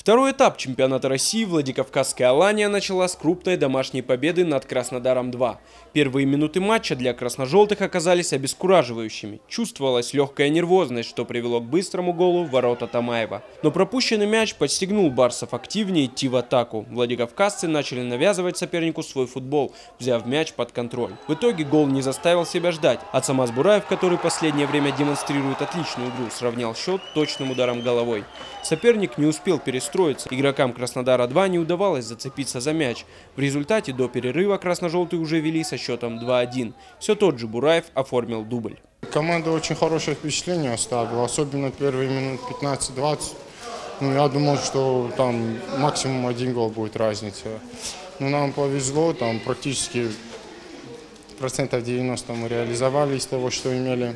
Второй этап чемпионата России Владикавказская Алания начала с крупной домашней победы над Краснодаром-2. Первые минуты матча для красно-желтых оказались обескураживающими. Чувствовалась легкая нервозность, что привело к быстрому голу в ворота Тамаева. Но пропущенный мяч подстегнул барсов активнее идти в атаку. Владикавказцы начали навязывать сопернику свой футбол, взяв мяч под контроль. В итоге гол не заставил себя ждать. Ацамаз Бураев, который последнее время демонстрирует отличную игру, сравнял счет точным ударом головой. Соперник не успел перестроиться. Игрокам Краснодара-2 не удавалось зацепиться за мяч. В результате до перерыва красно-желтые уже вели со счетом 2-1. Все тот же Бураев оформил дубль. Команда очень хорошее впечатление оставила, особенно первые минут 15-20. Я думал, что там максимум один гол будет разница. Но нам повезло, там практически процентов 90 мы реализовали из того, что имели.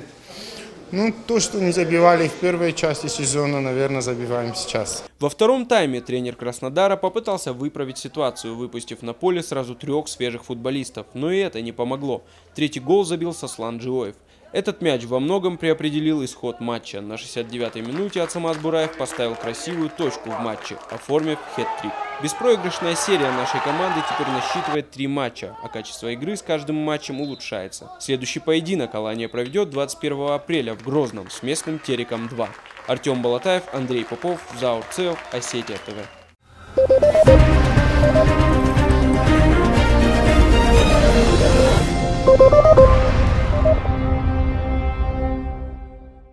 То, что не забивали в первой части сезона, наверное, забиваем сейчас. Во втором тайме тренер Краснодара попытался выправить ситуацию, выпустив на поле сразу 3 свежих футболистов. Но и это не помогло. Третий гол забил Сослан Джиоев. Этот мяч во многом преопределил исход матча. На 69-й минуте Ацамаз Бураев поставил красивую точку в матче, оформив хет-трик. Беспроигрышная серия нашей команды теперь насчитывает 3 матча, а качество игры с каждым матчем улучшается. Следующий поединок Алания проведет 21 апреля в Грозном с местным Тереком 2. Артем Балатаев, Андрей Попов, Заур Цеов, Осетия ТВ.